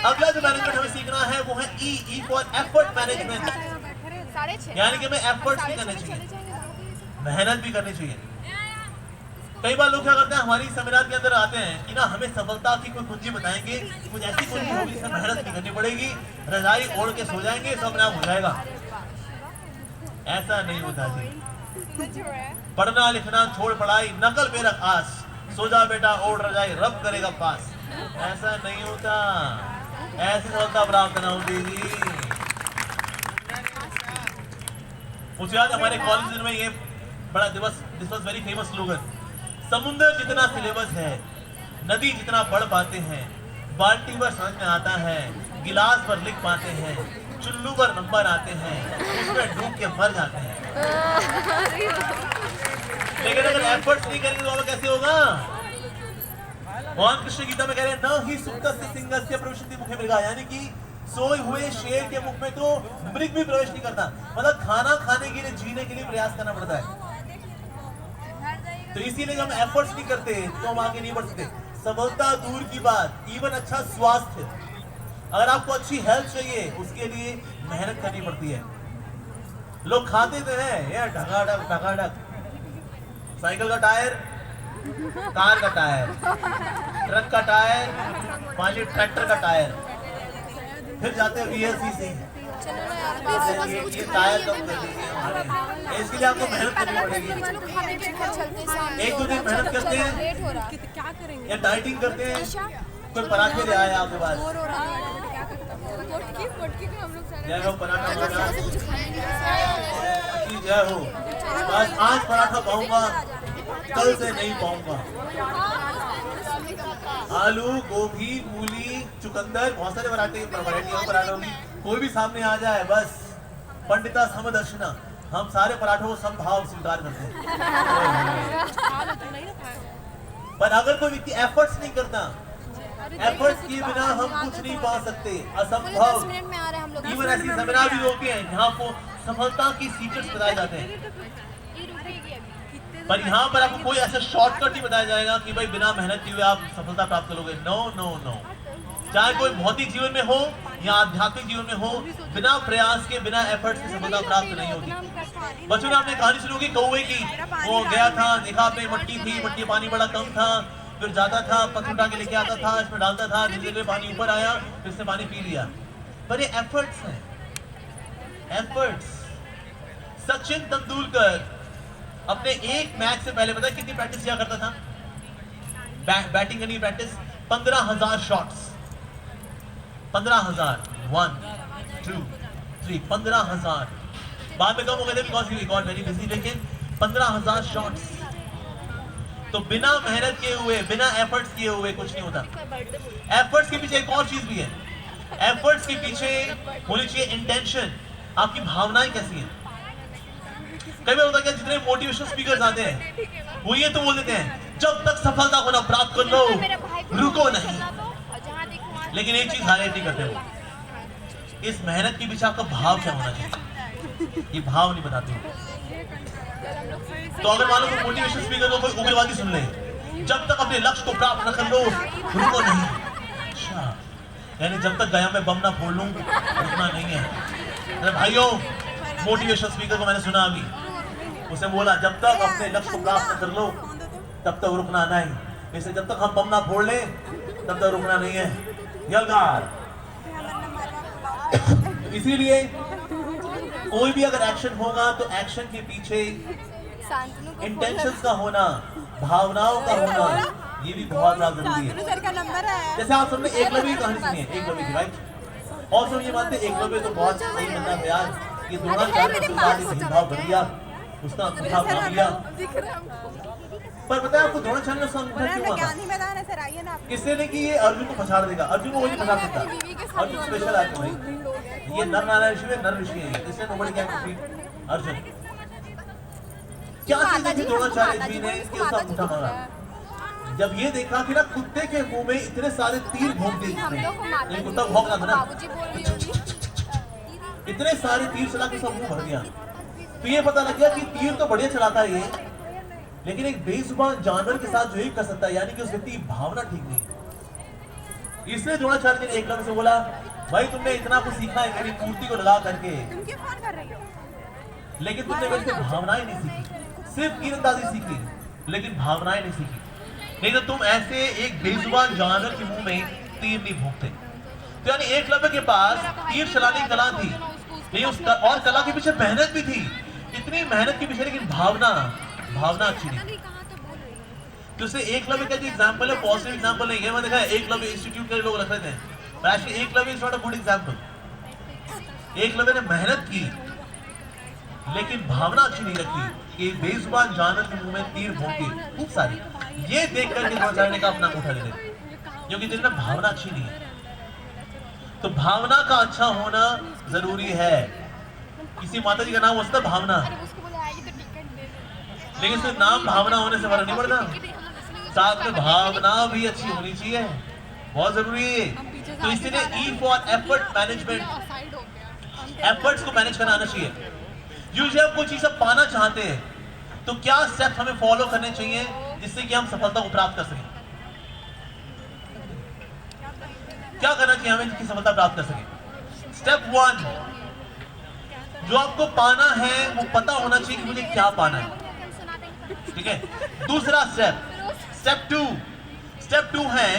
अगला जो मैनेजमेंट हमें सीखना है वो है ई फॉर एफर्ट मैनेजमेंट, यानी कि हमें एफर्ट्स भी करने चाहिए, मेहनत भी करनी चाहिए। कई बार लोग क्या करते हैं, हमारी सेमिनार के अंदर आते हैं कि ना हमें सफलता की कोई कुंजी बताएंगे, कुछ ऐसी कुंजी होगी जिसमें मेहनत नहीं करनी पड़ेगी, रजाई ओढ़ के सो जाएंगे सब अपने आप हो जाएगा। ऐसा नहीं होता जी। पढ़ना लिखना छोड़ पढ़ाई, नकल पे रख आस, सो जा बेटा ओढ़ रजाई रब करेगा पास। ऐसा नहीं होता, ऐसी सफलता प्राप्त ना होती जी। मुझे याद हमारे कॉलेज में ये बड़ा दिवस वेरी फेमस स्लोगन, समुद्र जितना सिलेबस है, नदी जितना पढ़ पाते हैं, बाल्टी पर समझ में आता है, गिलास पर लिख पाते हैं, चुल्लू पर नंबर आते हैं, उसमें डूब के मर जाते हैं। लेकिन अगर एफर्ट्स नहीं करेंगे तो कैसे होगा? भगवान कृष्ण गीता में कह रहे हैं, न ही सुप्तस्य सिंहस्य प्रविशति मुखे मृगा, यानी कि सोए हुए शेर के मुख में तो मृग भी प्रवेश नहीं करता। मतलब खाना खाने के लिए, जीने के लिए प्रयास करना पड़ता है। तो इसीलिए हम एफर्ट्स नहीं करते तो हम आगे नहीं बढ़ सकते। सफलता दूर की बात, इवन अच्छा स्वास्थ्य, अगर आपको अच्छी हेल्थ चाहिए उसके लिए मेहनत करनी पड़ती है। लोग खाते तो हैं यार ढकाढक, साइकिल का टायर, कार का टायर, ट्रक का टायर, मान लीजिए ट्रैक्टर का टायर, फिर जाते हैं VLCC, ये टायर कब कर दीजिए हमारे, इसके लिए आपको मेहनत करनी पड़ेगी। एक दो दिन मेहनत करते हैं या डाइटिंग करते हैं, कोई पराठे ले आया आपके पास, जय हो पराठा जय हो, आज पराठा पाऊंगा कल से नहीं पाऊंगा। आलू, गोभी, मूली, चुकंदर, बहुत सारे वैरायटी पराठों की, कोई भी सामने आ जाए बस पंडिता समदर्शना, हम सारे पराठों को समभाव स्वीकार करते हैं। पर अगर कोई व्यक्ति एफर्ट्स नहीं करता, एफर्ट्स किए बिना हम कुछ नहीं पा सकते, असंभव। इवन ऐसी सेमिनार भी होती हैं जहाँ को सफलता की सीक्रेट्स बताए जाते हैं, पर यहाँ पर आपको कोई ऐसा शॉर्टकट नहीं बताया जाएगा कि भाई बिना मेहनत किए हुए आप सफलता प्राप्त करोगे। नो नो नो, चाहे कोई भौतिक जीवन में हो या आध्यात्मिक जीवन में हो, बिना प्रयास के, बिना एफर्ट्स की सफलता प्राप्त नहीं होगी। बच्चों ने आपने कहानी सुनी होगी कौवे की, वो गया था, देखा पे मट्टी थी, मट्टी पानी बड़ा कम था, फिर जाता था, पत्थर उठा के लेके आता था, इसमें डालता था, धीरे धीरे पानी ऊपर आया, फिर से पानी पी लिया। पर ये एफर्ट्स हैं, एफर्ट्स। सचिन तेंदुलकर अपने एक मैच से पहले पता है कितनी प्रैक्टिस किया करता था? बैटिंग करनी प्रैक्टिस 15,000 शॉट्स, 15,000, 1 2 3, 15,000। बाद में कम हो गए थे because he got very busy, लेकिन 15,000 शॉट्स। तो बिना मेहनत किए हुए, बिना एफर्ट्स किए हुए कुछ नहीं होता। एफर्ट्स के पीछे एक और चीज भी है, एफर्ट्स के पीछे होनी चाहिए इंटेंशन, आपकी भावनाएं कैसी हैं। कई बार होता है जितने मोटिवेशनल स्पीकर्स आते हैं वो ये तो बोल देते हैं, जब तक सफलता को ना प्राप्त कर लो रुको नहीं, लेकिन एक चीज हाईलाइट नहीं करते वो, इस मेहनत के पीछे आपका भाव क्या होना चाहिए, ये भाव नहीं बताते। तो अगर मान लो मोटिवेशनल स्पीकर को कोई उग्रवादी सुन ले, जब तक अपने लक्ष्य को प्राप्त न कर लो रुको नहीं, अच्छा यानी जब तक गया मैं बम ना फोड़ लूं रुकना नहीं है। अरे भाइयों, मोटिवेशनल स्पीकर को मैंने सुना अभी, उसे बोला जब तक अपने लक्ष्य को प्राप्त कर लो तब तक रुकना नहीं, इसलिए जब तक हम बम ना फोड़ ले तब तक रुकना नहीं है। यलगार। इसीलिए कोई भी अगर एक्शन होगा तो एक्शन के पीछे इंटेंशंस का होना, भावनाओं का होना, ये भी बहुत ज्यादा जरूरी है। जैसे आप सबने एकलव्य की कहानी सुनी है, एकलव्य की, राइट? और सब ये मानते एकलव्य तो बहुत सही बंदा था यार, ये द्रोणाचार्य के साथ भेदभाव कर दिया, उसका अंगूठा काट लिया। पर पता है आपको द्रोणाचार्य ने उसका अंगूठा क्यों मारा? इसलिए नहीं कि ये अर्जुन को फंसा देगा, अर्जुन को वो नहीं फंसा सकता, अर्जुन स्पेशल आदमी भाई, ये नर नारायण ऋषि है, नर ऋषि है, इसलिए नोबडी कैन बीट अर्जुन। क्या चीज थी द्रोणाचार्य जी ने इसके उसका अंगूठा मारा? जब ये देखा कि ना कुत्ते के मुंह में इतने सारे तीर भोंक दिए, कुत्ता भौंकना था ना, इतने सारे तीर चला के सब मुंह भर गया। तो ये पता लग गया कि तीर तो बढ़िया चलाता है ये, लेकिन एक बेजुबान जानवर के साथ जो ही कर सकता है, यानी कि उस व्यक्ति की भावना ठीक नहीं। इसने द्रोणाचार्य ने एकलव्य से बोला, भाई तुमने इतना कुछ सीखा है मेरी मूर्ति को लगा करके, लेकिन तुमने मेरे से भावनाएं नहीं सीखी। सिर्फ तीरंदाजी सीखी लेकिन भावनाएं नहीं सीखी। नहीं तो तुम ऐसे एक बेजुबान जानवर के मुंह में तीर नहीं भोंकते। तो यानी एकलव्य के पास तीर चलाने की कला थी, नहीं उस और कला के पीछे मेहनत भी थी। इतनी मेहनत के पीछे लेकिन भावना अच्छी नहीं। तो उससे एकलव्य का जो एग्जांपल है पॉजिटिव एग्जांपल नहीं है। मैंने देखा एकलव्य इंस्टीट्यूट के लोग रख रहे थे, but actually Eklavya is not a good example. Eklavya ने मेहनत की लेकिन भावना अच्छी नहीं रखी कि बेजुबान जानवर के मुंह में तीर भोंके खूब सारी। ये देख करके द्रोणाचार्य ने अपना उठा ले, क्योंकि जिनमें भावना अच्छी नहीं है। तो भावना का अच्छा होना जरूरी है। किसी माता जी का नाम होता है भावना, लेकिन सिर्फ नाम भावना होने से फर्क नहीं पड़ता, साथ में भावना भी अच्छी होनी चाहिए, बहुत जरूरी है। तो इसीलिए E for effort management, efforts को मैनेज करना आना चाहिए। यूजुअली आप कोई चीज पाना चाहते हैं तो क्या स्टेप हमें फॉलो करने चाहिए जिससे कि हम सफलता को प्राप्त कर सकें? क्या करना चाहिए हमें जिसकी सफलता प्राप्त कर सकें? स्टेप 1, जो आपको पाना है वो पता होना चाहिए कि मुझे क्या पाना है, ठीक है। दूसरा स्टेप 2 है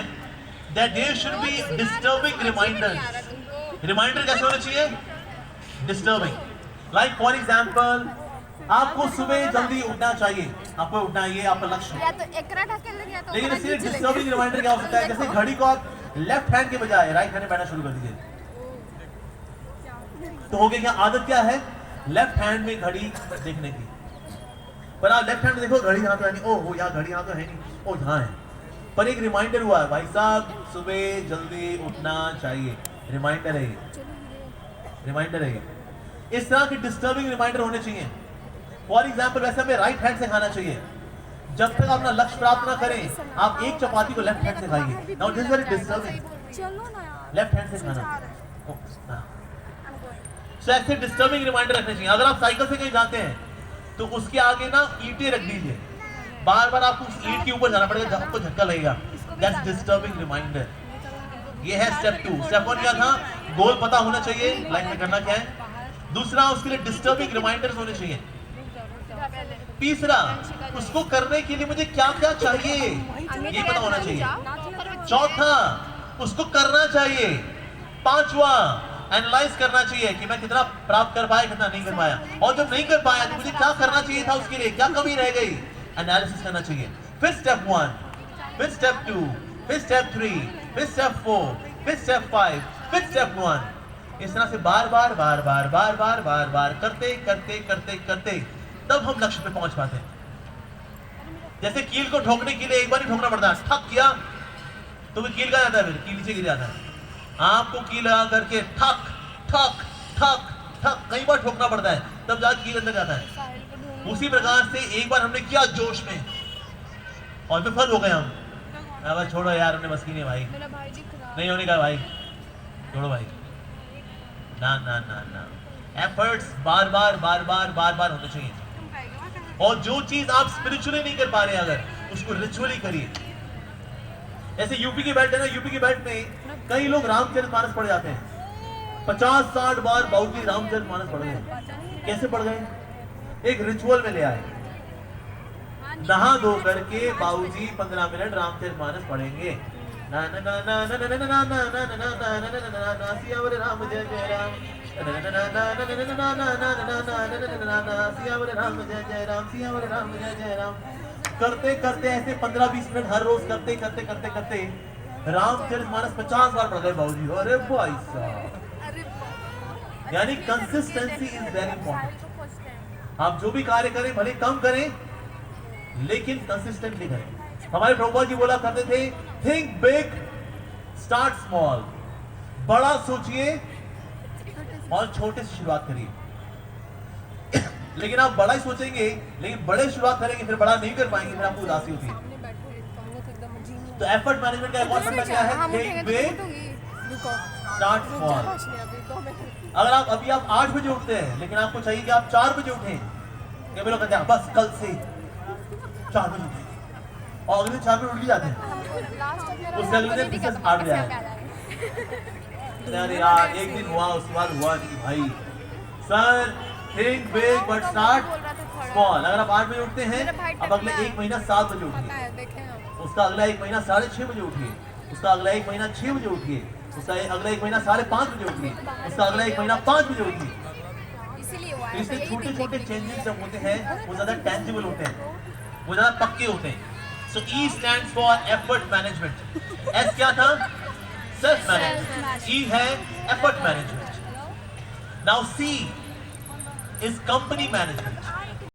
that there should be disturbing reminders। Reminder कैसे होने चाहिए? डिस्टर्बिंग। लाइक फॉर एग्जाम्पल, आपको सुबह जल्दी उठना चाहिए, आपको उठना है, ये आपका लक्ष्य है, लेकिन इसलिए डिस्टर्बिंग रिमाइंडर क्या हो सकता है? जैसे घड़ी को आप लेफ्ट हैंड के बजाय राइट हैंड में पहनना शुरू कर दीजिए, तो हो गया क्या? आदत क्या है? लेफ्ट हैंड में घड़ी देखने की। पर आप लेफ्ट हैंड में देखो घड़ी यहाँ तो है नहीं, ओह यार घड़ी यहाँ तो है नहीं, ओ यहाँ है। पर एक रिमाइंडर हुआ है, भाई साहब सुबह जल्दी उठना चाहिए, रिमाइंडर है ये, रिमाइंडर है ये। इस तरह के डिस्टर्बिंग रिमाइंडर होने चाहिए। फॉर एग्जाम्पल, वैसे हमें राइट हैंड से खाना चाहिए। जब तक अपना लक्ष्य प्राप्त ना करें, आप एक चपाती को लेफ्ट हैंड से खाइए। Now this is very disturbing, left hand से खाना। सो ऐसे डिस्टर्बिंग रिमाइंडर रखने चाहिए। अगर आप साइकिल से कहीं जाते हैं तो उसके आगे ना ईंटें रख दीजिए, बार बार आपको उस ईंट के ऊपर जाना पड़ेगा जब आपको झटका लगेगा। That's disturbing reminder. ये है स्टेप 2। स्टेप 1 क्या था? गोल पता होना चाहिए, लाइफ में करना क्या है। दूसरा, उसके लिए डिस्टर्बिंग रिमाइंडर्स होने चाहिए। तीसरा, उसको करने के लिए मुझे क्या क्या चाहिए ये पता होना चाहिए। चौथा, उसको करना चाहिए। पांचवा, एनालाइज करना चाहिए कि मैं कितना प्राप्त कर पाया, कितना नहीं कर पाया, और जब नहीं कर पाया तो मुझे क्या करना चाहिए था, उसके लिए क्या कमी रह गई, एनालिसिस करना चाहिए। फिर स्टेप 1, फिर स्टेप 2, फिर स्टेप 3, फिर स्टेप 4, फिर स्टेप 5, फिर स्टेप 1। इस तरह से बार बार करते तब हम लक्ष्य पे पहुंच पाते हैं। जैसे कील को ठोकने के लिए एक बार ही ठोकना पड़ता है, ठक किया तो भी कील का जाता है, फिर कील नीचे गिर जाता है। आपको कील लगा करके ठक ठक ठक ठक कई बार ठोकना पड़ता है, तब जाकर कील अंदर जाता है। उसी प्रकार से एक बार हमने किया जोश में और विफल हो गए हम, बस छोड़ो यार, हमने बस की नहीं भाई, नहीं होने का भाई, छोड़ो भाई। ना ना ना ना, एफर्ट्स बार बार होने चाहिए। और जो चीज आप स्पिरिचुअली नहीं कर पा रहे अगर, उसको रिचुअली करिए। जैसे यूपी की बेल्ट है ना, यूपी की बेल्ट में कई लोग रामचरितमानस पढ़ जाते हैं, 50-60 बार बाबूजी रामचरितमानस पढ़ गए। कैसे पढ़ गए? एक रिचुअल में ले आए, नहा धो करके बाबूजी 15 मिनट रामचरितमानस पढ़ेंगे। ना ना ना ना ना ना ना ना ना ना ना ना ना ना ना ना सियावर राम जय जय राम, ना ना ना ना ना ना ना ना ना ना ना सियावर राम जय जय राम, सियावर राम जय जय राम। करते करते ऐसे 15-20 मिनट हर रोज करते करते करते करते रामचरितमानस 50 बार पढ़ गए बाबूजी। अरे भाई साहब, यानी कंसिस्टेंसी इज वेरी इंपॉर्टेंट। आप जो भी कार्य करें भले कम करें, लेकिन कंसिस्टेंटली करें। हमारे प्रभुपाद जी बोला करते थे, थिंक बिग स्टार्ट स्मॉल। बड़ा सोचिए और छोटे से शुरुआत करिए। लेकिन आप बड़ा ही सोचेंगे लेकिन बड़े शुरुआत करेंगे, फिर बड़ा नहीं कर पाएंगे, फिर आपको उदासी होती है। तो एफर्ट मैनेजमेंट का एक और फंडा क्या है? Think big start small. अगर आप अभी 8 बजे उठते हैं, लेकिन आपको चाहिए कि आप 4 बजे उठें, क्या लोग कहते हैं बस कल से 4 बजे उठेंगे, और अगले 4 बजे उठ भी जाते हैं, उससे अगले दिन 8 बजे आए। अरे यार एक दिन हुआ, उसके बाद हुआ नहीं भाई। Sir think big but start small. अगर आप 8 बजे उठते हैं, अब अगले 1 महीना 7 बजे उठिए, उसका अगला 1 महीना 6:30 बजे उठिए, उसका अगला 1 महीना 6 बजे उठिए, उसका अगला 1 महीना 5:30 बजे उठिए, उसका अगला 1 महीना 5 बजे उठिए। तो इससे छोटे छोटे चेंजेस जब होते हैं वो ज्यादा टेंजिबल होते हैं, वो ज्यादा पक्के होते हैं। So E stands for effort management. S क्या था? Self management. ई है effort management. Now C is company management.